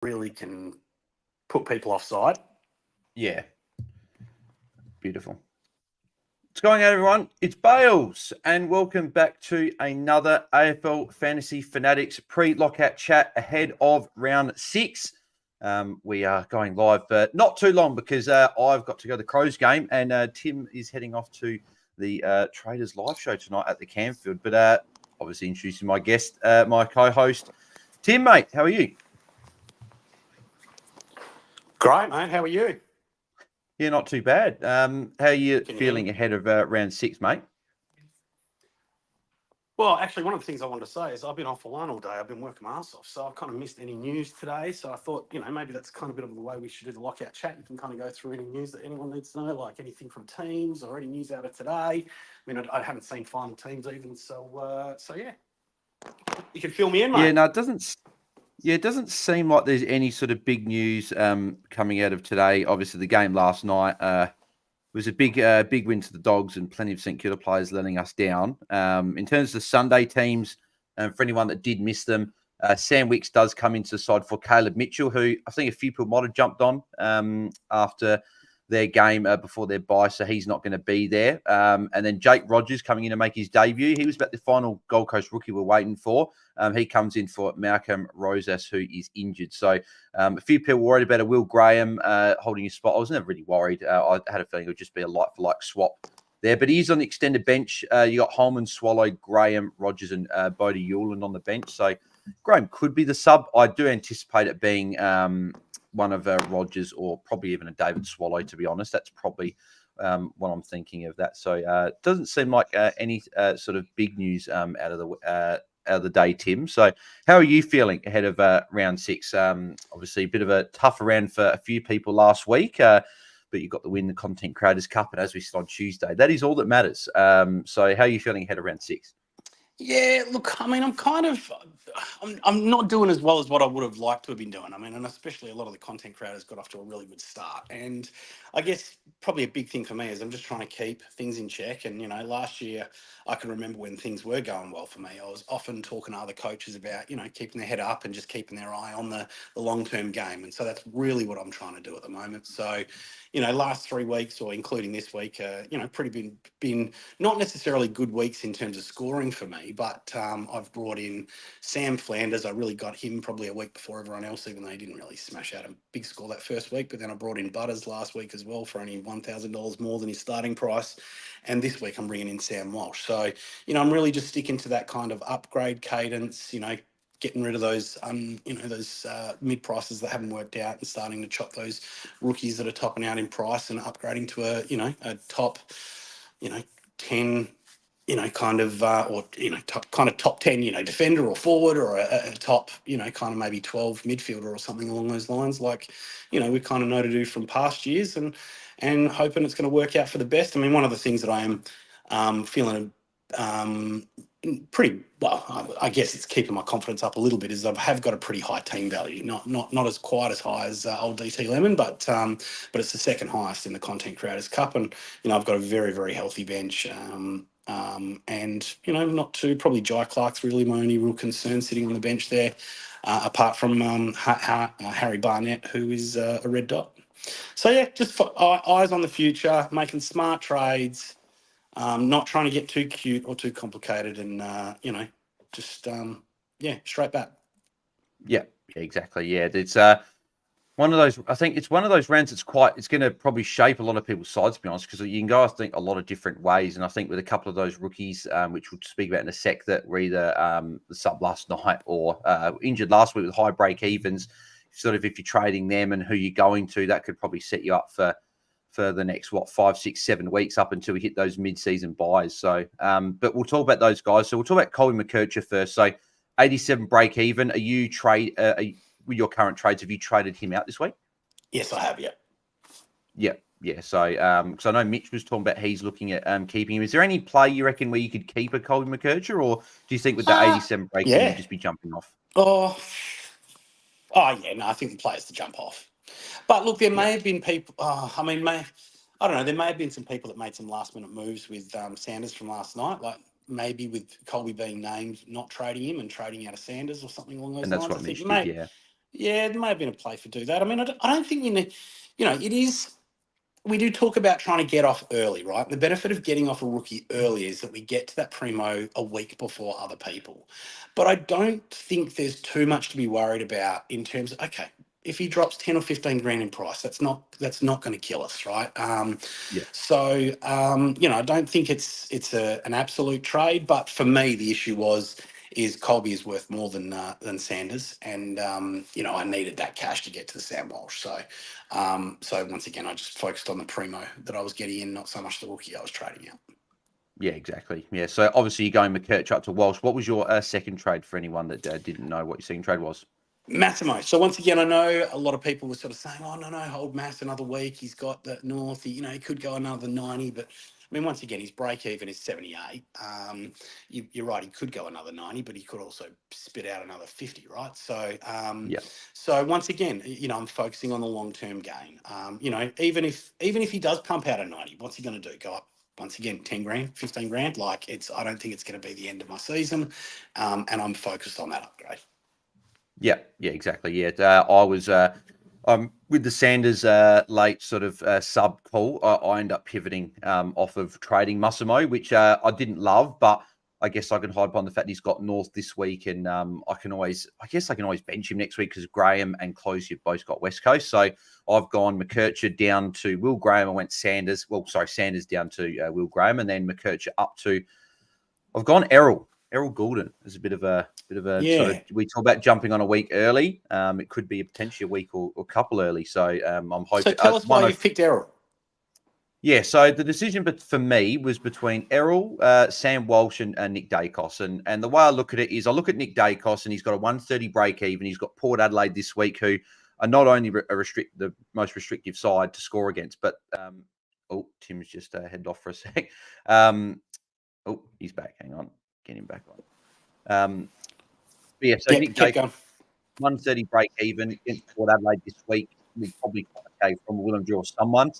really can put people offside. Yeah. Beautiful. What's going on, everyone? It's Bails, and welcome back to another AFL Fantasy Fanatics pre-lockout chat ahead of round 6. We are going live for not too long because I've got to go to the Crows game, and Tim is heading off to the Traders live show tonight at the Camfield. But obviously introducing my guest, my co-host, Tim, mate. How are you? Great, mate. How are you? Yeah, not too bad. How are you feeling ahead of round 6, mate? Well, actually, one of the things I wanted to say is I've been off the line all day. I've been working my ass off, so I've kind of missed any news today. So I thought, maybe that's kind of a bit of the way we should do the lockout chat. You can kind of go through any news that anyone needs to know, like anything from teams or any news out of today. I mean, I haven't seen final teams even, so yeah, you can fill me in, mate. Yeah, no, it doesn't. Yeah, it doesn't seem like there's any sort of big news coming out of today. Obviously, the game last night was a big win to the Dogs, and plenty of St Kilda players letting us down. In terms of the Sunday teams, for anyone that did miss them, Sam Wicks does come into the side for Caleb Mitchell, who I think a few people might have jumped on after their game before their bye, so he's not going to be there. And then Jake Rogers coming in to make his debut. He was about the final Gold Coast rookie we're waiting for. He comes in for Malcolm Rosas, who is injured. So a few people worried about a Will Graham holding his spot. I was never really worried. I had a feeling it would just be a like-for-like swap there. But he's on the extended bench. You got Holman, Swallow, Graham, Rogers, and Bodie Hewland on the bench. So Graham could be the sub. I do anticipate it being one of Rogers or probably even a David Swallow, to be honest. That's probably what I'm thinking of that. So it doesn't seem like any sort of big news out of the day, Tim. So how are you feeling ahead of round 6? Obviously, a bit of a tougher round for a few people last week, but you got the win, the Content Creators Cup, and as we said on Tuesday, that is all that matters. So how are you feeling ahead of round 6? Yeah, look, I mean, I'm not doing as well as what I would have liked to have been doing. I mean, and especially a lot of the content creators got off to a really good start. And I guess probably a big thing for me is I'm just trying to keep things in check. And, last year I can remember when things were going well for me. I was often talking to other coaches about, keeping their head up and just keeping their eye on the long-term game. And so that's really what I'm trying to do at the moment. So, last 3 weeks or including this week, pretty been not necessarily good weeks in terms of scoring for me, but I've brought in Sam Flanders. I really got him probably a week before everyone else, even though he didn't really smash out a big score that first week. But then I brought in Butters last week as well for only $1,000 more than his starting price. And this week I'm bringing in Sam Walsh. So, I'm really just sticking to that kind of upgrade cadence, getting rid of those, those mid prices that haven't worked out and starting to chop those rookies that are topping out in price and upgrading to a top, 10, top 10, defender or forward or a top, kind of maybe 12 midfielder or something along those lines. Like, we kind of know to do from past years and hoping it's going to work out for the best. I mean, one of the things that I am feeling pretty well, I guess it's keeping my confidence up a little bit, is I have got a pretty high team value, not as quite as high as old DT Lemon, but it's the second highest in the Content Creators Cup, and I've got a very, very healthy bench, and not too, probably Jai Clark's really my only real concern sitting on the bench there, apart from Harry Barnett, who is a red dot. So yeah, just eyes on the future, making smart trades. Not trying to get too cute or too complicated, and just straight back. Yeah, exactly. Yeah, it's one of those. I think it's one of those rounds. It's going to probably shape a lot of people's sides, to be honest, because you can go, I think, a lot of different ways. And I think with a couple of those rookies, which we'll speak about in a sec, that were either the sub last night or injured last week with high break evens. Sort of if you're trading them and who you're going to, that could probably set you up for the next 5, 6, 7 weeks up until we hit those mid-season buys. So, but we'll talk about those guys. So we'll talk about Colby McKercher first. So, 87 break even. Are you with your current trades? Have you traded him out this week? Yes, I have. Yeah. So, because I know Mitch was talking about he's looking at keeping him. Is there any play you reckon where you could keep a Colby McKercher, or do you think with the 87 break even you'd just be jumping off? Oh yeah. No, I think the players to jump off. But look, there may have been people. I don't know. There may have been some people that made some last-minute moves with Sanders from last night, like maybe with Colby being named, not trading him and trading out of Sanders or something along those lines. And that's what Mitch did, yeah. Yeah, there may have been a play for do that. I mean, I don't think we need, it is. We do talk about trying to get off early, right? The benefit of getting off a rookie early is that we get to that primo a week before other people. But I don't think there's too much to be worried about in terms of, okay, if he drops 10 or 15 grand in price, that's not going to kill us, right? Yeah. I don't think an absolute trade, but for me the issue is Colby is worth more than Sanders, and I needed that cash to get to the Sam Walsh. So once again, I just focused on the primo that I was getting in, not so much the rookie I was trading out. Yeah, exactly. Yeah, so obviously you're going McKerch up to Walsh. What was your second trade for anyone that didn't know what your second trade was? Massimo. So once again, I know a lot of people were sort of saying, "Oh no, hold Mass another week. He's got the North. He could go another 90." But I mean, once again, his break even is 78. You're right. He could go another 90, but he could also spit out another 50, right? Yeah. So once again, I'm focusing on the long term gain. Even if he does pump out a 90, what's he going to do? Go up once again 10 grand, 15 grand? I don't think it's going to be the end of my season, and I'm focused on that upgrade. Yeah, exactly. Yeah, I was with the Sanders late sort of sub call. I end up pivoting off of trading Massimo, which I didn't love, but I guess I can hide behind the fact he's got North this week, and I can always bench him next week because Graham and Close you've both got West Coast. So I've gone McKercher down to Will Graham. I went Sanders. Well, sorry, Sanders down to Will Graham, and then McKercher up to. I've gone Errol Gulden is a bit of a sort of, we talk about jumping on a week early. It could be potentially a week or a couple early. So I'm hoping. So tell us why you've picked Errol. Yeah, so the decision for me was between Errol, Sam Walsh, and Nick Dacos. And the way I look at it is I look at Nick Dacos, and he's got a 130 break even. He's got Port Adelaide this week, who are not only the most restrictive side to score against, but Tim's just headed off for a sec. He's back. Hang on. Get him back on. Nick Dacos, 130 break even against Port Adelaide this week. We'll probably okay from a Willem Draw someone.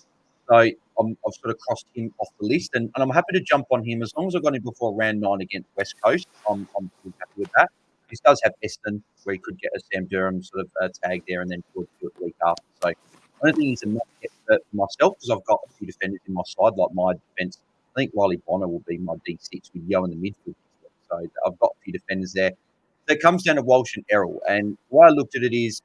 So I've sort of crossed him off the list, and I'm happy to jump on him as long as I got him before round 9 against West Coast. I'm pretty happy with that. He does have Eston, where he could get a Sam Durham sort of tag there, and then do it the week after. So I don't think he's a must get for myself because I've got a few defenders in my side, like my defence. I think Riley Bonner will be my D6 with Yo in the midfield. So I've got a few defenders there. So it comes down to Walsh and Errol. And the way I looked at it is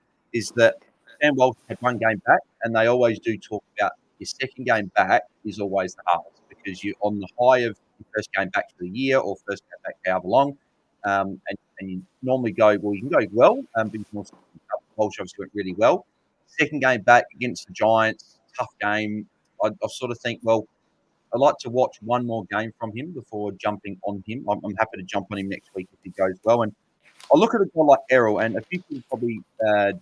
that Sam Walsh had one game back, and they always do talk about your second game back is always the hardest because you're on the high of your first game back for the year or first game back however long. And you normally go, well, you can go well, but you can also Walsh obviously went really well. Second game back against the Giants, tough game. I sort of think, well, I'd like to watch one more game from him before jumping on him. I'm happy to jump on him next week if he goes well. And I look at a guy like Errol, and a few people probably I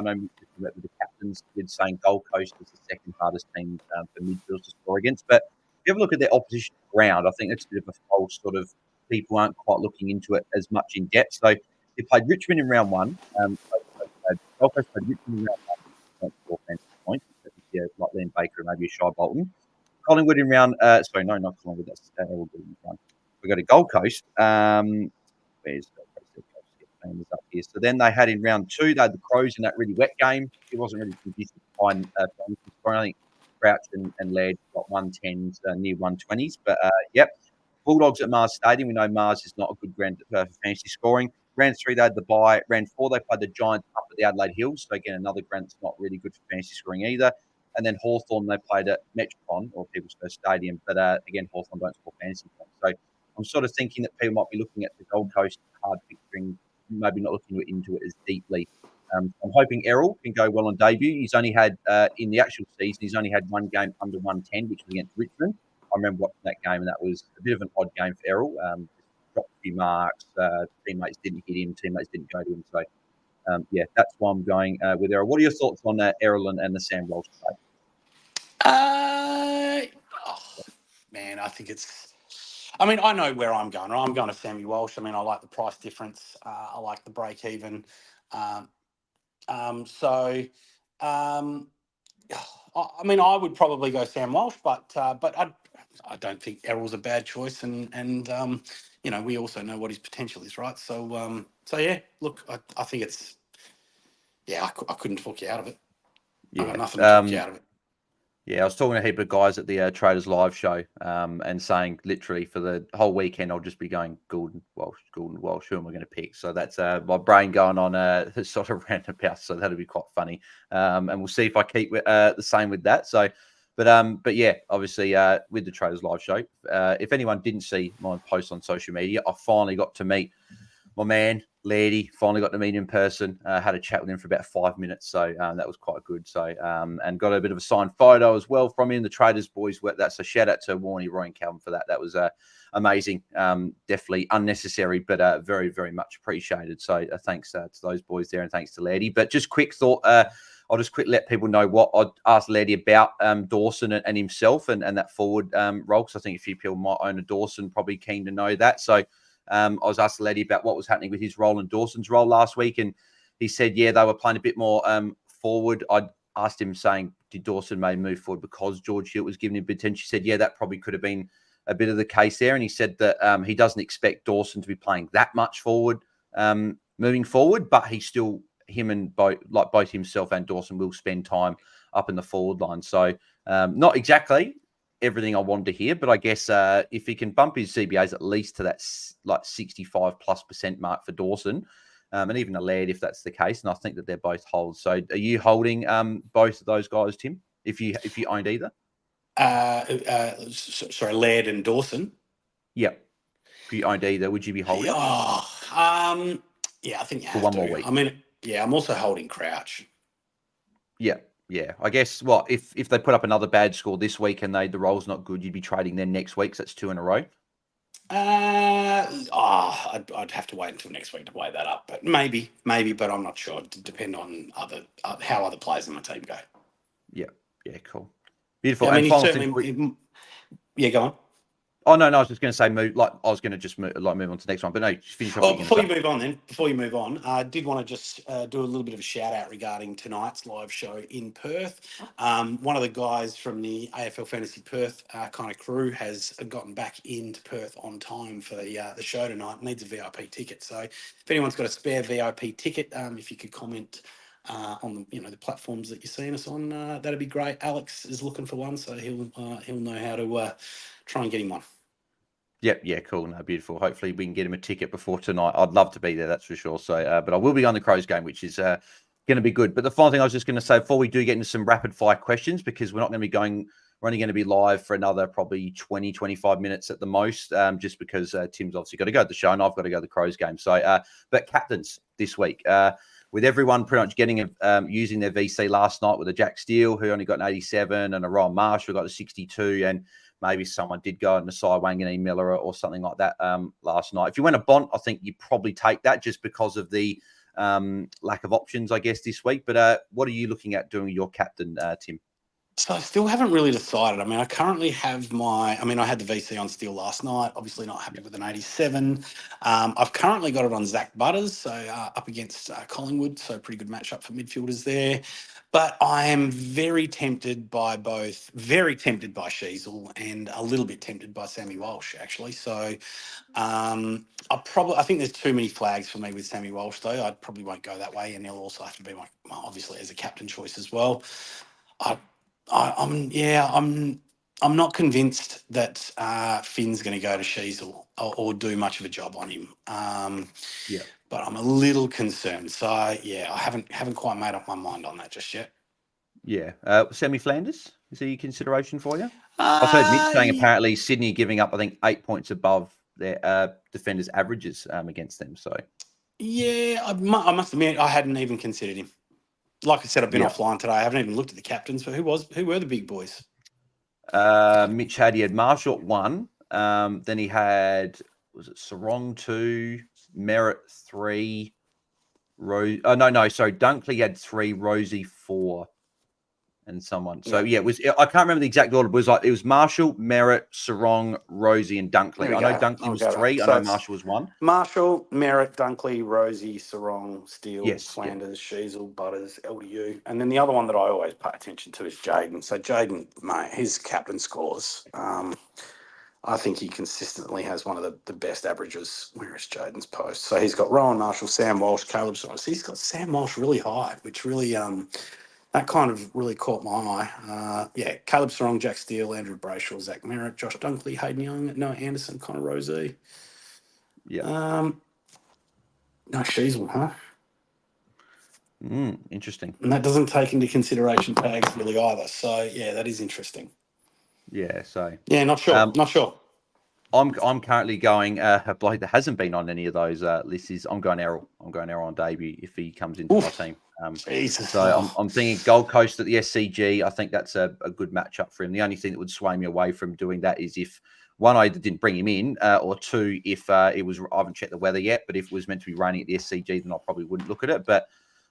know with the captains did saying Gold Coast is the second hardest team for midfielders to score against. But if you ever look at their opposition ground, I think that's a bit of a false sort of people aren't quite looking into it as much in depth. So they played Richmond in round one. Gold Coast played Richmond in round one, 4 points. Yeah, like Liam Baker and maybe a Shy Bolton. Collingwood in round. Sorry, no, not Collingwood. That's Errol. We got a Gold Coast. Where's up here. So then they had in round 2, they had the Crows in that really wet game. It wasn't really conducive to find scoring. I think Crouch and Laird got 110s, near 120s. But yep, Bulldogs at Mars Stadium. We know Mars is not a good ground for fantasy scoring. Round 3, they had the bye. Round 4, they played the Giants up at the Adelaide Hills. So again, another ground that's not really good for fantasy scoring either. And then Hawthorn, they played at Metricon or People's First Stadium. But again, Hawthorn don't score fantasy points. So I'm sort of thinking that people might be looking at the Gold Coast hard fixturing, maybe not looking into it as deeply. I'm hoping Errol can go well on debut. He's only had, in the actual season, he's only had one game under 110, which was against Richmond. I remember watching that game, and that was a bit of an odd game for Errol. Dropped a few marks. Teammates didn't hit him. Teammates didn't go to him. So, that's why I'm going with Errol. What are your thoughts on Errol and the Sam Walsh play? Man, I think I know where I'm going. I'm going to Sammy Walsh. I mean, I like the price difference. I like the break even. I would probably go Sam Walsh, but I don't think Errol's a bad choice, and we also know what his potential is, right? So yeah, look, I think it's Yeah, I couldn't talk you out of it. I Yeah. got nothing to talk you out of it. Yeah, I was talking to a heap of guys at the Traders Live show and saying literally for the whole weekend, I'll just be going Gulden, Walsh, who am I going to pick? So that's my brain going on sort of roundabout. So that'll be quite funny. And we'll see if I keep the same with that. So, but yeah, obviously with the Traders Live show, if anyone didn't see my post on social media, I finally got to meet my man, Lairdy, finally got to meet him in person. Had a chat with him for about 5 minutes. So that was quite good. So, and got a bit of a signed photo as well from him. The Traders boys, that's a shout out to Warney, Roy, and Calvin for that. That was amazing. Definitely unnecessary, but very, very much appreciated. So thanks to those boys there and thanks to Lairdy. But just quick thought, I'll just quickly let people know what I'd asked Lairdy about Dawson and himself and that forward role. Because I think a few people might own a Dawson, probably keen to know that. So I was asking Lairdy about what was happening with his role and Dawson's role last week. And he said, yeah, they were playing a bit more forward. I asked him saying, did Dawson maybe move forward because George Hilt was giving him potential? He said, yeah, that probably could have been a bit of the case there. And he said that he doesn't expect Dawson to be playing that much forward moving forward, but he still, him and both himself and Dawson will spend time up in the forward line. So not exactly everything I wanted to hear, but I guess if he can bump his CBAs at least to that like 65+% mark for Dawson, and even a Laird if that's the case, and I think that they're both holds. So are you holding both of those guys, Tim? If you owned either? Sorry, Laird and Dawson. Yep. If you owned either, would you be holding? Yeah, I think you for have one to. more week. I mean, yeah, I'm also holding Crouch. Yeah. I guess what if they put up another bad score this week and the roll's not good, you'd be trading them next week. So that's 2 in a row. I'd have to wait until next week to weigh that up, but maybe, but I'm not sure. It'd depend on how other players in my team go. Yeah, cool, beautiful. Yeah, I mean, and final thing. Yeah, go on. Oh no, I was just going to say move. Like I was going to just move on to the next one, but no, just finish off. Well, before you move on, I did want to just do a little bit of a shout out regarding tonight's live show in Perth. One of the guys from the AFL Fantasy Perth kind of crew has gotten back into Perth on time for the show tonight. Needs a VIP ticket, so if anyone's got a spare VIP ticket, if you could comment on the platforms that you're seeing us on, that'd be great. Alex is looking for one, so he'll know how to try and get him one. Yep, yeah, cool. No, beautiful. Hopefully we can get him a ticket before tonight. I'd love to be there, that's for sure. So, but I will be on the Crows game, which is going to be good. But the final thing I was just going to say before we do get into some rapid fire questions, because we're not going to be we're only going to be live for another probably 20, 25 minutes at the most, just because Tim's obviously got to go to the show and I've got to go to the Crows game. So, but captains this week, with everyone pretty much getting using their VC last night with a Jack Steele, who only got an 87, and a Ryan Marsh, who got a 62, and maybe someone did go on the Cy Wanganeen Miller or something like that last night. If you went a Bont, I think you probably take that just because of the lack of options, I guess, this week. But what are you looking at doing your captain, Tim? So I still haven't really decided. I mean, I currently have I had the VC on Steele last night. Obviously not happy with an 87. I've currently got it on Zach Butters, so up against Collingwood. So pretty good matchup for midfielders there. But I am very tempted by both. Very tempted by Sheasel and a little bit tempted by Sammy Walsh, actually. So I think there's too many flags for me with Sammy Walsh, though. I probably won't go that way, and he'll also have to be my obviously as a captain choice as well. I'm not convinced that Finn's going to go to Sheasel or do much of a job on him. But I'm a little concerned. So yeah, I haven't quite made up my mind on that just yet. Yeah, Sammy Flanders, is he a consideration for you? I've heard Mitch saying apparently Sydney giving up, I think, 8 points above their defenders' averages against them. So yeah, I must admit I hadn't even considered him. Like I said, I've been offline today. I haven't even looked at the captains. But who were the big boys? Mitch he had Marshall at 1. Then he had, was it Sarong 2, Merritt 3, Rose. Oh no, sorry, Dunkley had 3, Rosie 4, and someone. So yeah, it was. I can't remember the exact order. But it was Marshall, Merritt, Sarong, Rosie, and Dunkley. I know Dunkley was 3. I know Marshall was 1. Marshall, Merritt, Dunkley, Rosie, Sarong, Steele, Flanders, Sheasel, Butters, LDU. And then the other one that I always pay attention to is Jaden. So Jaden, mate, his captain scores I think he consistently has one of the best averages. Where is Jaden's post? So he's got Rowan Marshall, Sam Walsh, Caleb Sarong. So he's got Sam Walsh really high, which really that kind of really caught my eye. Yeah, Caleb Sarong, Jack Steele, Andrew Brayshaw, Zach Merritt, Josh Dunkley, Hayden Young, Noah Anderson, Connor Rosie. Yeah. No Sheasel, huh? Interesting. And that doesn't take into consideration tags really either. So yeah, that is interesting. Yeah. So Yeah, not sure. Not sure. I'm currently going a bloke that hasn't been on any of those lists. I'm going Errol. I'm going Errol on debut if he comes into my team. Jesus. So I'm thinking Gold Coast at the SCG. I think that's a good matchup for him. The only thing that would sway me away from doing that is if one, I either didn't bring him in, or two, if it was, I haven't checked the weather yet, but if it was meant to be raining at the SCG, then I probably wouldn't look at it. But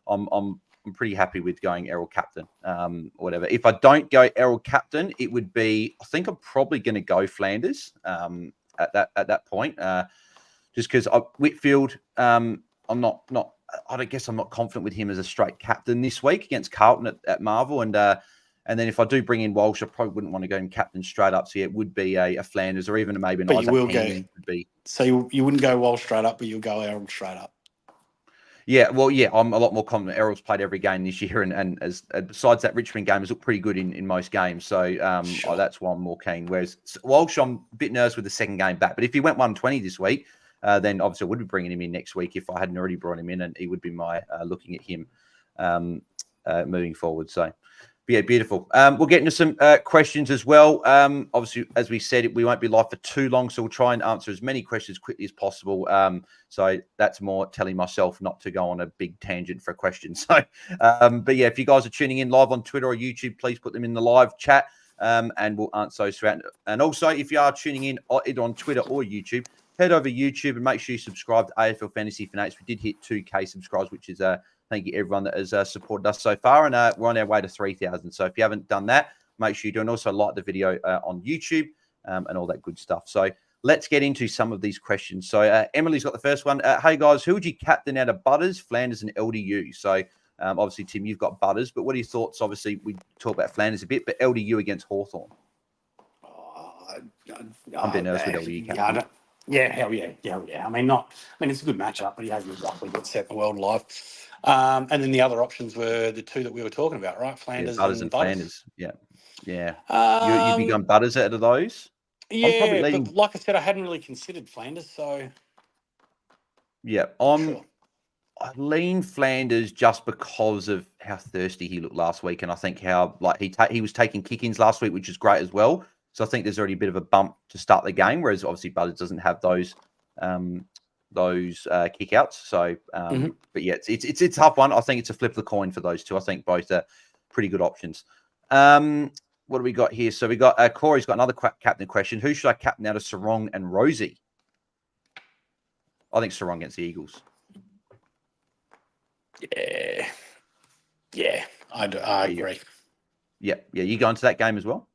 I'm pretty happy with going Errol captain, or whatever. If I don't go Errol captain, it would be, I think I'm probably going to go Flanders at that point, just because Whitfield, I'm not. I guess I'm not confident with him as a straight captain this week against Carlton at Marvel, and then if I do bring in Walsh, I probably wouldn't want to go in captain straight up. So yeah, it would be a Flanders or even maybe an But Isaac you will Hanley go. would be. So you wouldn't go Walsh straight up, but you'll go Errol straight up. Yeah, well, yeah, I'm a lot more confident. Errol's played every game this year, and as besides that Richmond game, has looked pretty good in most games. So Sure. that's why I'm more keen. Whereas Walsh, I'm a bit nervous with the second game back. But if he went 120 this week, then obviously I would be bringing him in next week if I hadn't already brought him in, and he would be my looking at him moving forward. So. But yeah, beautiful. We'll get into some questions as well. Obviously, as we said, we won't be live for too long, so we'll try and answer as many questions quickly as possible. So that's more telling myself not to go on a big tangent for a question. So, but yeah, if you guys are tuning in live on Twitter or YouTube, please put them in the live chat, and we'll answer those throughout. And also, if you are tuning in either on Twitter or YouTube, head over to YouTube and make sure you subscribe to AFL Fantasy Fanatics. We did hit 2K subscribers, which is thank you everyone that has supported us so far, and we're on our way to 3,000. So if you haven't done that, make sure you do, and also like the video on YouTube and all that good stuff. So let's get into some of these questions. So Emily's got the first one. Hey guys, who would you captain out of Butters, Flanders, and LDU? So obviously, Tim, you've got Butters, but what are your thoughts? Obviously, we talk about Flanders a bit, but LDU against Hawthorn. I'm a bit nervous with LDU captain. Yeah, hell yeah. I mean, it's a good matchup, but he hasn't exactly got set in the world alive. And then the other options were the two that we were talking about, right? Flanders and Flanders. Yeah. You'd be going Um, Butters out of those? I'm probably yeah, leading. but like I said, I hadn't really considered Flanders, so Yeah, sure. I lean Flanders just because of how thirsty he looked last week, and I think how he was taking kick-ins last week, which is great as well. So I think there's already a bit of a bump to start the game, whereas obviously Butters doesn't have those kick-outs. So, but yeah, it's a tough one. I think it's a flip of the coin for those two. I think both are pretty good options. What do we got here? So we got Corey's got another captain question. Who should I captain out of Sarong and Rosie? I think Sarong against the Eagles. Yeah, I agree. Yeah. You go into that game as well?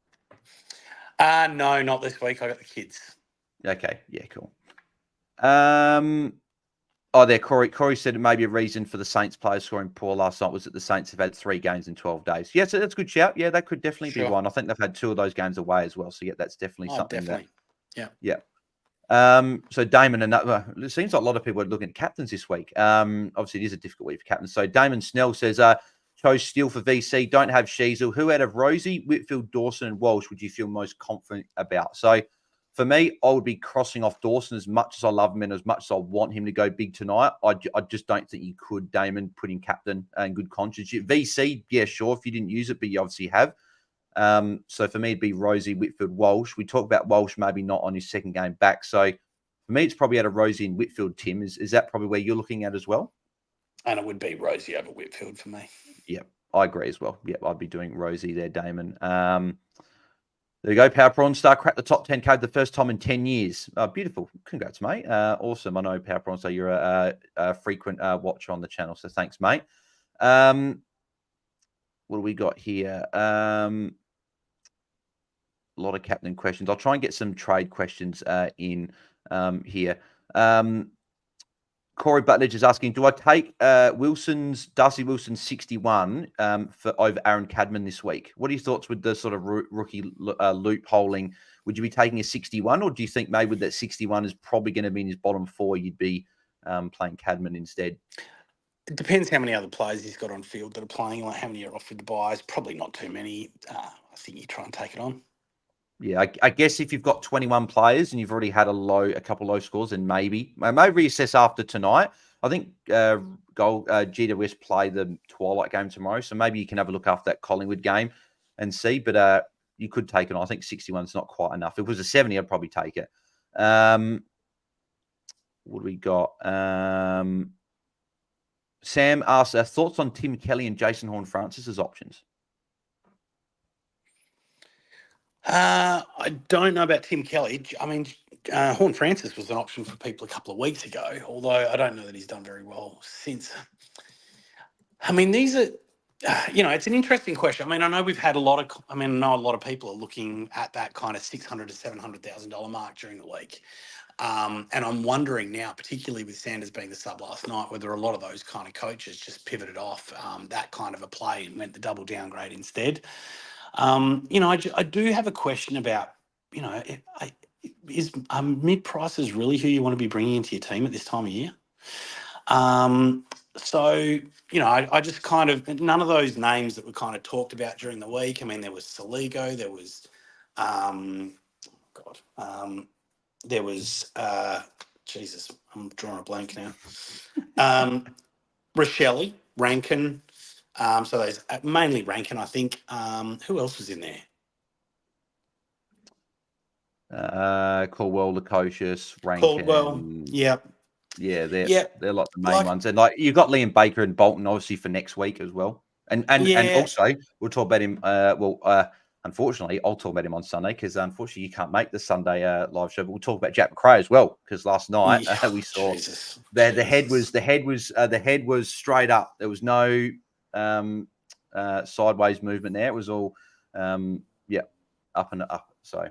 No, not this week. I got the kids. Okay, yeah, cool. There, Corey said it may be a reason for the Saints players scoring poor last night was that the Saints have had 3 games in 12 days. Yeah, so that's a good shout. Yeah, that could definitely be one. I think they've had 2 of those games away as well. So yeah, that's definitely something. Definitely. Yeah. So Damon, and it seems like a lot of people are looking at captains this week. Obviously, it is a difficult week for captains. So Damon Snell says, chose Steele for VC, don't have Sheasel. Who out of Rosie, Whitfield, Dawson, and Walsh would you feel most confident about? So for me, I would be crossing off Dawson as much as I love him and as much as I want him to go big tonight. I just don't think you could, Damon, put in captain and good conscience. VC, yeah, sure, if you didn't use it, but you obviously have. So for me, it'd be Rosie, Whitfield, Walsh. We talked about Walsh maybe not on his second game back. So for me, it's probably out of Rosie and Whitfield, Tim. Is that probably where you're looking at as well? And it would be Rosie over Whitfield for me. Yeah, I agree as well. Yeah, I'd be doing Rosie there, Damon. There you go. Power Prawn Star cracked the top 10K the first time in 10 years. Beautiful. Congrats, mate. Awesome. I know Power Prawn Star, you're a frequent watcher on the channel. So thanks, mate. What do we got here? A lot of captain questions. I'll try and get some trade questions in here. Corey Butledge is asking, do I take Darcy Wilson's 61 for over Aaron Cadman this week? What are your thoughts with the sort of rookie loopholing? Would you be taking a 61, or do you think maybe that 61 is probably going to be in his bottom 4? You'd be playing Cadman instead. It depends how many other players he's got on field that are playing, like how many are off with the buys. Probably not too many. I think you try and take it on. Yeah, I guess if you've got 21 players and you've already had a couple low scores, then maybe reassess after tonight. I think GWS play the Twilight game tomorrow, so maybe you can have a look after that Collingwood game and see. But you could take it on. I think 61 is not quite enough. If it was a 70, I'd probably take it. What do we got? Sam asks, thoughts on Tim Kelly and Jason Horne-Francis as options? I don't know about Tim Kelly. I mean, Horne-Francis was an option for people a couple of weeks ago, although I don't know that he's done very well since. I mean, these are, it's an interesting question. I mean, I know we've had a lot of people are looking at that kind of $600,000 to $700,000 mark during the week. And I'm wondering now, particularly with Sanders being the sub last night, whether a lot of those kind of coaches just pivoted off that kind of a play and went the double downgrade instead. I do have a question about, is mid prices really who you want to be bringing into your team at this time of year? I just kind of, none of those names that were kind of talked about during the week. I mean, there was Saligo, there was, there was, Jesus, I'm drawing a blank now. Rochelle, Rankin. So those mainly Rankin, I think. Who else was in there? Caldwell, Lukosius, Rankin. Caldwell, yep. Yeah, they're like the main ones. And like you've got Liam Baker and Bolton obviously for next week as well. And also we'll talk about him. Unfortunately, I'll talk about him on Sunday because unfortunately you can't make the Sunday live show. But we'll talk about Jack McRae as well because last night we saw the head was straight up. There was no sideways movement there. It was all up and up. So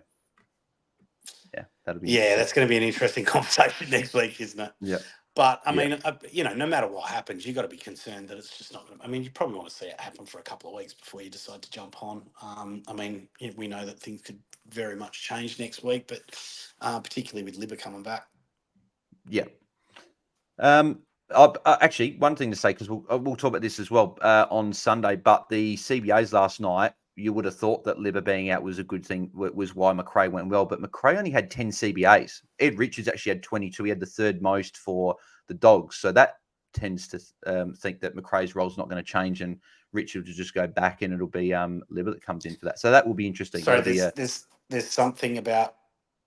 that'll be that's going to be an interesting conversation next week, isn't it? Yeah. But I mean, no matter what happens, you've got to be concerned that it's just not going to. I mean, you probably want to see it happen for a couple of weeks before you decide to jump on. I mean, we know that things could very much change next week, but particularly with Libba coming back. Yeah. Actually, one thing to say, because we'll talk about this as well on Sunday, but the CBAs last night, you would have thought that Libba being out was a good thing, was why McRae went well, but McRae only had 10 CBAs. Ed Richards actually had 22. He had the third most for the Dogs. So that tends to think that McRae's role is not going to change and Richards will just go back and it'll be Libba that comes in for that. So that will be interesting. So there's something about,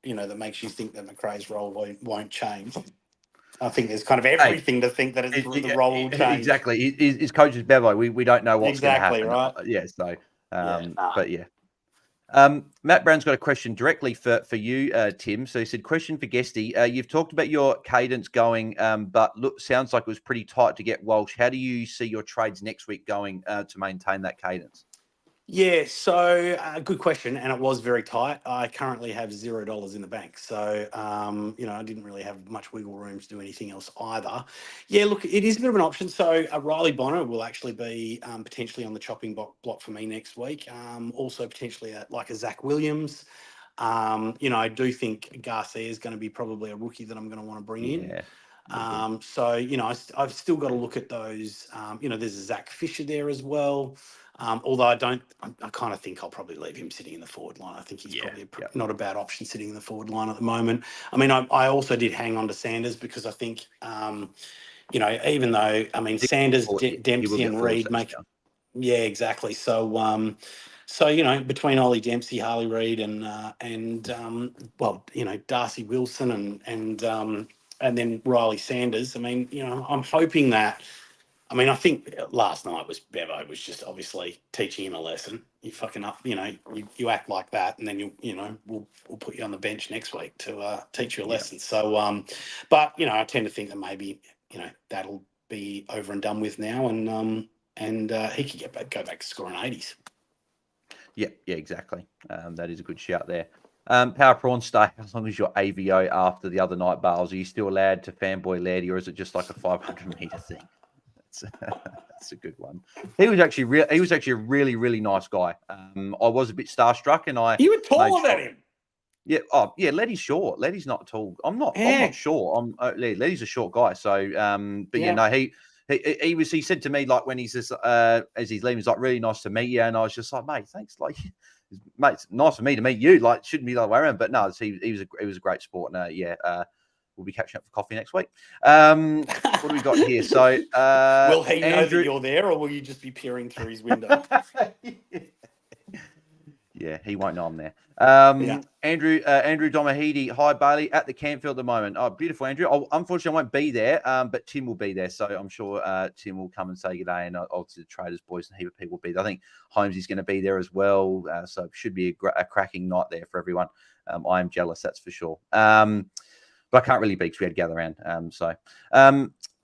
that makes you think that McRae's role won't change. I think there's kind of everything to think that the role will change. Exactly. His coach is Bevo. We don't know what's going to happen. Right? Yeah. So, but yeah. Matt Brown's got a question directly for you, Tim. So he said, question for Guesty. You've talked about your cadence going, but sounds like it was pretty tight to get Walsh. How do you see your trades next week going to maintain that cadence? Yeah, so good question, and it was very tight. I currently have $0 in the bank, so I didn't really have much wiggle room to do anything else either. Yeah, look, it is a bit of an option. So Riley Bonner will actually be potentially on the chopping block for me next week. Also potentially like a Zach Williams. I do think Garcia is going to be probably a rookie that I'm going to want to bring in. I've still got to look at those. There's a Zach Fisher there as well. Although I kind of think I'll probably leave him sitting in the forward line. I think he's probably not a bad option sitting in the forward line at the moment. I mean, I also did hang on to Sanders because I think, even though, I mean, Sanders, Dempsey and Reid make... Yeah, exactly. So, between Ollie Dempsey, Harley Reid and Darcy Wilson and then Riley Sanders, I mean, I'm hoping that... I mean, I think last night Bevo was just obviously teaching him a lesson. You fucking up, you act like that, and then we'll put you on the bench next week to teach you a lesson. So, but I tend to think that maybe that'll be over and done with now, and he could go back to scoring 80s. Yeah, exactly. That is a good shout there. Power Prawn Star, as long as you're AVO after the other night, Bales, are you still allowed to fanboy Laddie, or is it just like a 500-meter thing? That's a good one. He was actually a really, really nice guy. I was a bit starstruck, and You were taller than him. Yeah. Oh, yeah. Laddie's short. Laddie's not tall. I'm not short. Laddie's a short guy. So, but yeah, no, he said to me, like, when he's just, as he's leaving, he's like, really nice to meet you. And I was just like, mate, thanks. Like, mate, it's nice for me to meet you. Like, shouldn't be the other way around. But no, he was a great sport. And we'll be catching up for coffee next week. What do we got here? So, will he know that you're there, or will you just be peering through his window? Yeah, he won't know I'm there. Andrew Domahidi, hi Bailey, at the Campfield at the moment. Oh, beautiful, Andrew. Unfortunately, I won't be there, but Tim will be there. So I'm sure Tim will come and say good day, and obviously the Traders boys and a heap of people will be there. I think Holmesy's going to be there as well. So it should be a cracking night there for everyone. I am jealous, that's for sure. But I can't really be because we had to gather around.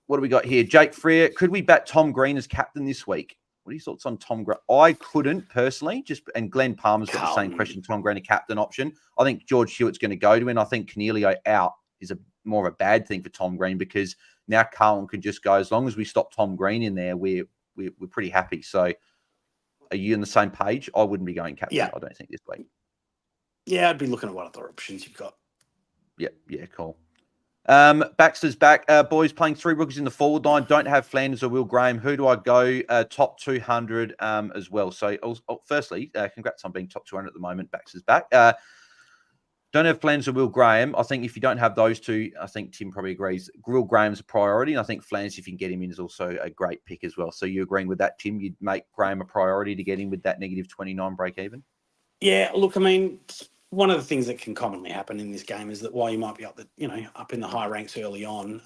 What do we got here? Jake Freer, could we bat Tom Green as captain this week? What are your thoughts on Tom Green? I couldn't personally, and Glenn Palmer's got the same question, Tom Green, a captain option. I think George Hewitt's going to go to him. I think Cornelio out is more of a bad thing for Tom Green, because now Carlton can just go, as long as we stop Tom Green in there, we're pretty happy. So are you on the same page? I wouldn't be going captain, I don't think, this week. Yeah, I'd be looking at what other options you've got. Yeah, cool. Baxter's back. Boys playing 3 rookies in the forward line. Don't have Flanders or Will Graham. Who do I go? Top 200 as well. So, firstly, congrats on being top 200 at the moment. Baxter's back. Don't have Flanders or Will Graham. I think if you don't have those two, I think Tim probably agrees. Will Graham's a priority. And I think Flanders, if you can get him in, is also a great pick as well. So, you agreeing with that, Tim? You'd make Graham a priority to get him with that negative 29 break even? Yeah, look, I mean, one of the things that can commonly happen in this game is that while you might be up in the high ranks early on,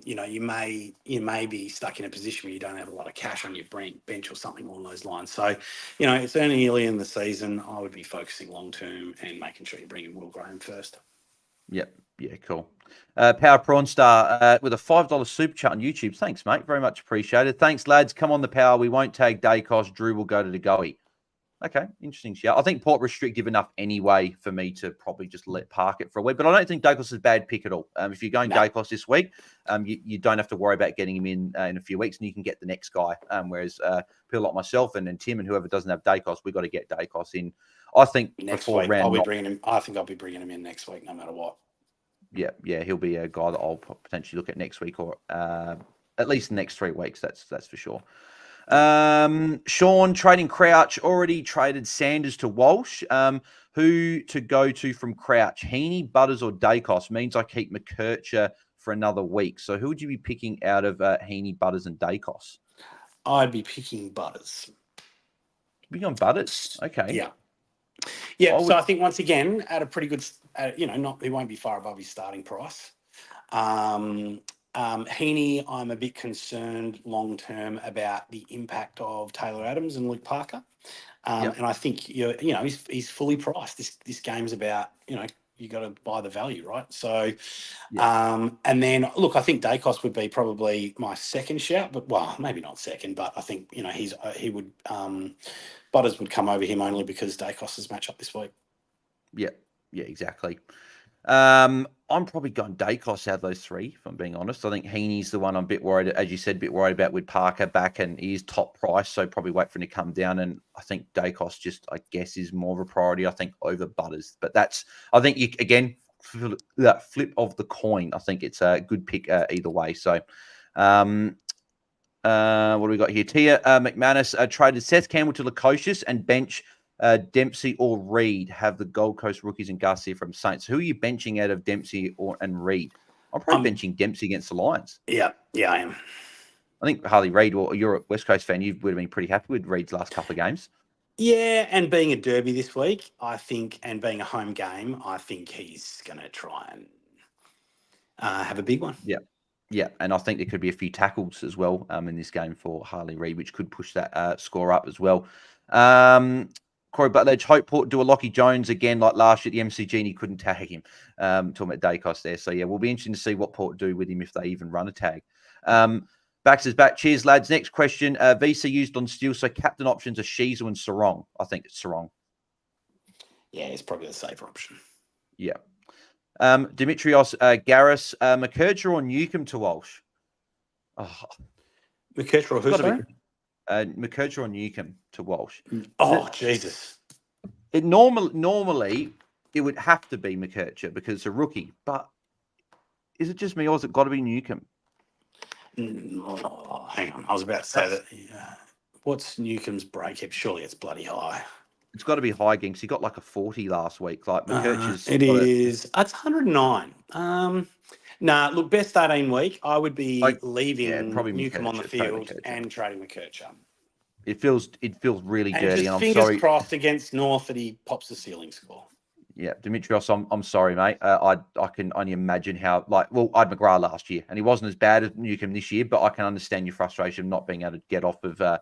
you may be stuck in a position where you don't have a lot of cash on your bench or something along those lines. So, it's only early in the season. I would be focusing long term and making sure you bring in Will Graham first. Yep. Yeah, cool. Power Prawn Star with a $5 super chat on YouTube. Thanks, mate. Very much appreciated. Thanks, lads. Come on the power. We won't tag Dacos. Drew will go to the goey. Okay, interesting shout. I think Port restrictive enough anyway for me to probably just park it for a week. But I don't think Dacos is a bad pick at all. If you're going Dacos this week, you don't have to worry about getting him in a few weeks, and you can get the next guy. Whereas people like myself and Tim and whoever doesn't have Dacos, we've got to get Dacos in. I think next before week I'll be bringing him. I think I'll be bringing him in next week, no matter what. Yeah, he'll be a guy that I'll potentially look at next week, or at least the next 3 weeks. That's for sure. Sean trading Crouch, already traded Sanders to Walsh. Who to go to from Crouch? Heaney, Butters, or Dacos? Means I keep McKercher for another week. So who would you be picking out of Heaney, Butters, and Dacos? I'd be picking Butters. Be on Butters? Okay. Yeah. So I think once again, at a pretty good, he won't be far above his starting price. Heaney, I'm a bit concerned long term about the impact of Taylor Adams and Luke Parker, and I think he's fully priced. This game's about you got to buy the value, right? So, and then look, I think Dacos would be probably my second shout, but maybe not second, but I think he would Butters would come over him only because Dacos' match up this week. Yeah, exactly. I'm probably going Dacos out of those 3, if I'm being honest. I think Heaney's the one I'm a bit worried, as you said, about with Parker back, and he is top price, so probably wait for him to come down. And I think Dacos just, I guess, is more of a priority, I think, over Butters. But I think, that flip of the coin, I think it's a good pick either way. So, what do we got here? Tia McManus traded Seth Campbell to Lukosius and bench Dempsey or Reed. Have the Gold Coast rookies and Garcia from Saints. Who are you benching out of Dempsey and Reed? I'm probably benching Dempsey against the Lions. Yeah, I am. I think Harley Reid, or you're a West Coast fan, you would have been pretty happy with Reed's last couple of games. Yeah, and being a derby this week, I think, and being a home game, I think he's going to try and have a big one. Yeah, and I think there could be a few tackles as well in this game for Harley Reid, which could push that score up as well. Corey Butledge, hope Port do a Lockie Jones again like last year at the MCG, and he couldn't tag him. Talking about Dacos there. So, yeah, we'll be interesting to see what Port do with him if they even run a tag. Baxter's back. Cheers, lads. Next question. VC used on Steele, so captain options are Shizu and Sarong. I think it's Sarong. Yeah, it's probably the safer option. Yeah. Dimitrios Garris, McKercher or Newcomb to Walsh? Oh, McKercher or who, sorry? McKercher or Newcomb to Walsh. Oh, Jesus. Normally, it would have to be McKercher because it's a rookie. But is it just me or has it got to be Newcomb? Oh, hang on. I was about to say that. Yeah. What's Newcomb's break? Surely it's bloody high. It's got to be high, Ginks. He got like a 40 last week. Like McKercher's. It is. It's 109. Nah, look, best 18 week, I would be leaving probably Newcomb on the field McKercher. and trading McKercher. It feels really and dirty. Just And I'm fingers sorry. crossed against North that he pops the ceiling score. Yeah, Dimitrios, I'm sorry, mate. I can only imagine how, I had McGrath last year, and he wasn't as bad as Newcomb this year, but I can understand your frustration of not being able to get off of a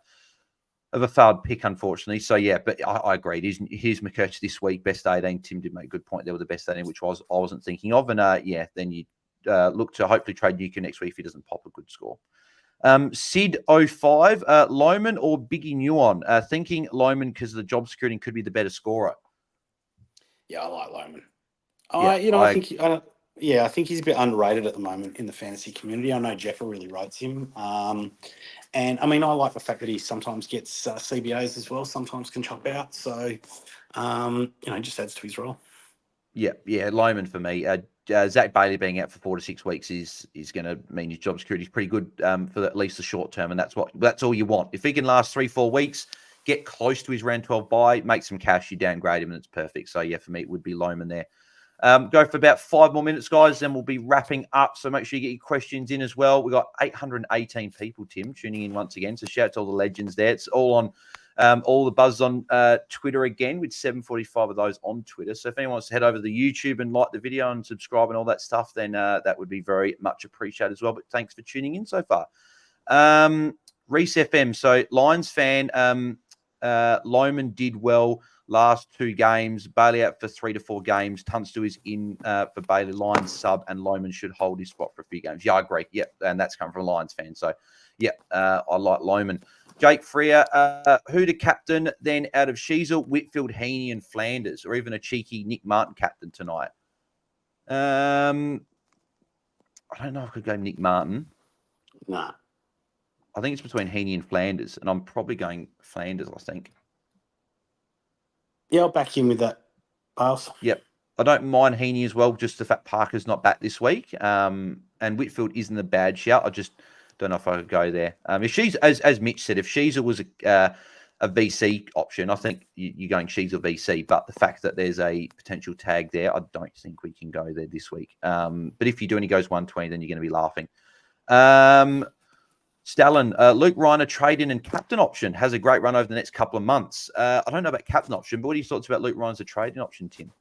failed pick, unfortunately. So, yeah, but I agreed. Here's McKercher this week, best 18. Tim did make a good point there with the best 18, which I wasn't thinking of. And, then you look to hopefully trade Newcomb next week if he doesn't pop a good score. Sid05, Lohman or Biggie Nuon? Thinking Lohman because the job security could be the better scorer. Yeah, I like Lohman. I think he's a bit underrated at the moment in the fantasy community. I know Jeffer really rates him. And I mean, I like the fact that he sometimes gets CBAs as well, sometimes can chop out. So, just adds to his role. Yeah, Lohman for me. Zach Bailey being out for 4 to 6 weeks is going to mean his job security is pretty good for at least the short term, and that's all you want. If he can last 3-4 weeks, get close to his round 12 bye, make some cash, you downgrade him, and it's perfect. So yeah, for me it would be Lohman there. Go for about 5 more minutes, guys, then we'll be wrapping up. So make sure you get your questions in as well. We've got 818 people, Tim, tuning in once again. So shout out to all the legends there. It's all on all the buzz on Twitter again, with 745 of those on Twitter. So if anyone wants to head over to the YouTube and like the video and subscribe and all that stuff, then that would be very much appreciated as well. But thanks for tuning in so far. Reese FM. So Lions fan, Lohman did well last 2 games. Bailey out for 3 to 4 games. Tunstall is in for Bailey. Lions sub, and Lohman should hold his spot for a few games. Yeah, I agree. Yep, and that's come from a Lions fan. So, I like Lohman. Jake Freer, who to captain then out of Sheasel, Whitfield, Heaney, and Flanders, or even a cheeky Nick Martin captain tonight? I don't know if I could go Nick Martin. Nah. I think it's between Heaney and Flanders, and I'm probably going Flanders, I think. Yeah, I'll back him with that, Bails. Yep. I don't mind Heaney as well, just the fact Parker's not back this week. And Whitfield isn't a bad shout. I just don't know if I could go there. If she's, as Mitch said, if Sheasel was a VC option, I think you're going Sheasel VC. But the fact that there's a potential tag there, I don't think we can go there this week. But if you do and he goes 120, then you're going to be laughing. Stalin, Luke Reiner trade-in and captain option has a great run over the next couple of months. I don't know about captain option, but what are your thoughts about Luke Reiner as a trade-in option, Tim?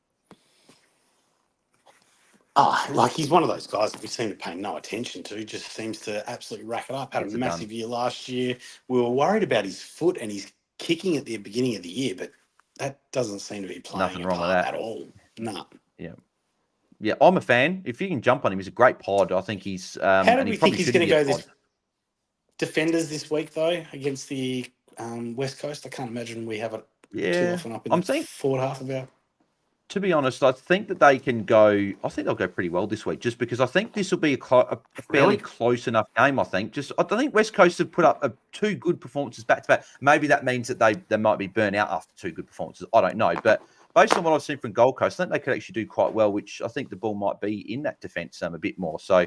He's one of those guys that we seem to pay no attention to. Just seems to absolutely rack it up. Had a massive year last year. We were worried about his foot and his kicking at the beginning of the year, but that doesn't seem to be playing a part at all. No. Yeah, I'm a fan. If you can jump on him, he's a great pod. I think he's. How do we think he's going to go this defenders this week though against the West Coast? I can't imagine we have it too often up in the forward half of our. To be honest, I think that they can go. I think they'll go pretty well this week, just because I think this will be a fairly close enough game. I don't think West Coast have put up 2 good performances back to back.Maybe that means that they might be burnt out after 2 good performances. I don't know, but based on what I've seen from Gold Coast, I think they could actually do quite well. Which I think the ball might be in that defence a bit more. So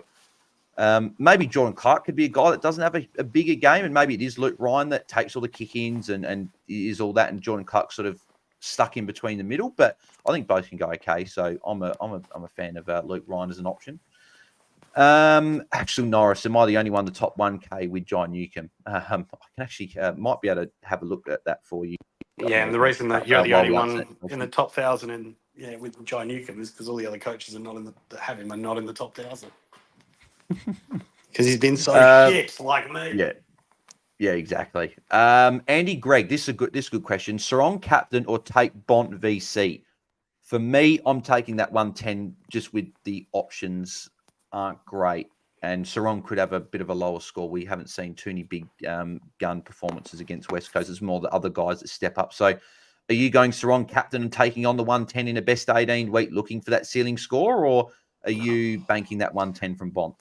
maybe Jordan Clark could be a guy that doesn't have a bigger game, and maybe it is Luke Ryan that takes all the kick-ins and is all that, and Jordan Clark sort of stuck in between the middle, but I think both can go okay. So I'm a fan of Luke Ryan as an option. Axel Norris, am I the only one the top 1K with John Newcomb? I can actually might be able to have a look at that for you. Yeah, and the reason that you're the only one in the top 1,000 and with John Newcomb is because all the other coaches are not that have him are not in the top 1,000 because he's been so shit like me. Yeah, exactly. Andy Gregg, this is a good question. Sarong captain or take Bont VC? For me, I'm taking that 110 just with the options aren't great. And Sarong could have a bit of a lower score. We haven't seen too many big gun performances against West Coast. It's more the other guys that step up. So Are you going Sarong captain and taking on the 110 in a best 18 week, looking for that ceiling score, or are you banking that 110 from Bont?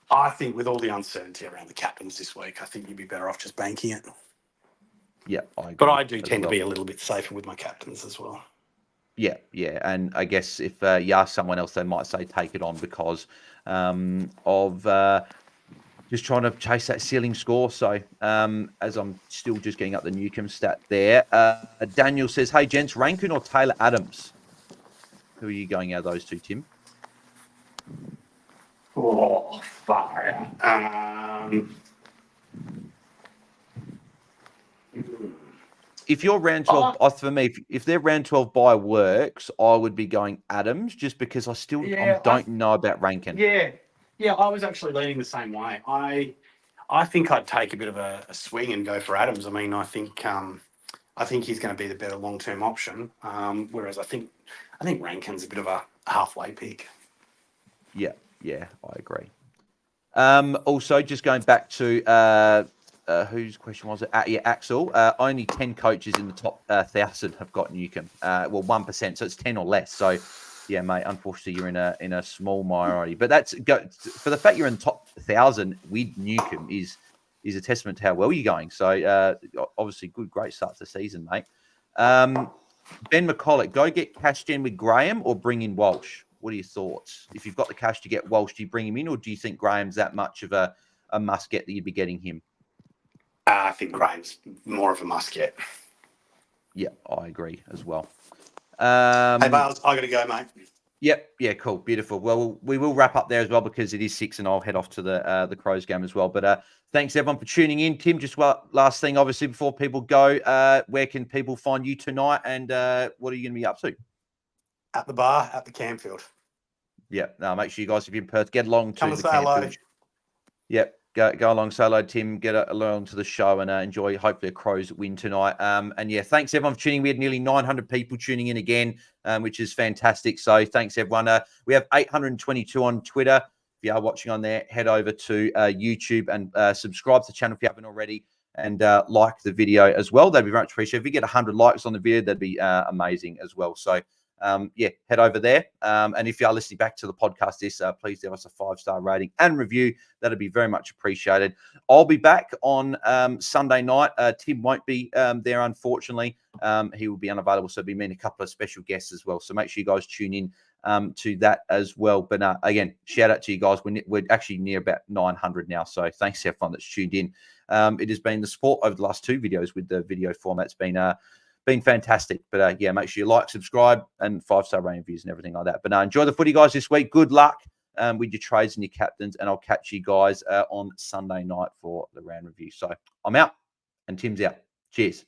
I think with all the uncertainty around the captains this week, I think you'd be better off just banking it. Yeah, I agree. But I do tend to be a little bit safer with my captains as well. Yeah. And I guess if you ask someone else, they might say take it on because of just trying to chase that ceiling score. So as I'm still just getting up the Newcomb stat there, Daniel says, hey, gents, Rankin or Taylor Adams? Who are you going out of those two, Tim? Oh, far out. If you're round 12, for me, if their round 12 bye works, I would be going Adams just because I still don't know about Rankin. Yeah, I was actually leaning the same way. I think I'd take a bit of a swing and go for Adams. I mean, I think he's going to be the better long-term option. Whereas I think Rankin's a bit of a halfway pick. Yeah, I agree. Also, just going back to whose question was it? Axel. Only 10 coaches in the top 1,000 have got Newcomb. 1%, so it's 10 or less. So, yeah, mate. Unfortunately, you're in a small minority. But that's for the fact you're in the top 1,000 with Newcomb is a testament to how well you're going. So, obviously, great start to the season, mate. Ben McCulloch, go get cash gen with Graham or bring in Walsh. What are your thoughts? If you've got the cash to get Walsh, do you bring him in, or do you think Graham's that much of a must get that you'd be getting him? I think Graham's more of a must get. Yeah, I agree as well. Hey, Bails, I got to go, mate. Yep. Yeah, cool. Beautiful. Well, we will wrap up there as well because it is 6 and I'll head off to the Crows game as well. But thanks, everyone, for tuning in. Tim, just last thing, obviously, before people go, where can people find you tonight and what are you going to be up to? At the bar, at the Campfield. Yeah. No, make sure you guys, if you're in Perth, get along to the Campfield. Hello. Yep. Go along, say hello, Tim. Get along to the show and enjoy, hopefully, a Crows win tonight. And yeah, thanks everyone for tuning in. We had nearly 900 people tuning in again, which is fantastic. So thanks everyone. We have 822 on Twitter. If you are watching on there, head over to YouTube and subscribe to the channel if you haven't already, and like the video as well. That'd be very much appreciated. If we get 100 likes on the video, that'd be amazing as well. So head over there. And if you are listening back to the podcast, please give us a 5-star rating and review. That'd be very much appreciated. I'll be back on Sunday night. Tim won't be there, unfortunately. He will be unavailable, so I'll be meeting a couple of special guests as well. So make sure you guys tune in to that as well. But again, shout out to you guys. We're actually near about 900 now. So thanks to everyone that's tuned in. It has been the support over the last 2 videos with the video format's been fantastic. But make sure you like, subscribe, and 5-star rating reviews and everything like that. But enjoy the footy, guys, this week. Good luck with your trades and your captains, and I'll catch you guys on Sunday night for the round review. So I'm out and Tim's out. Cheers.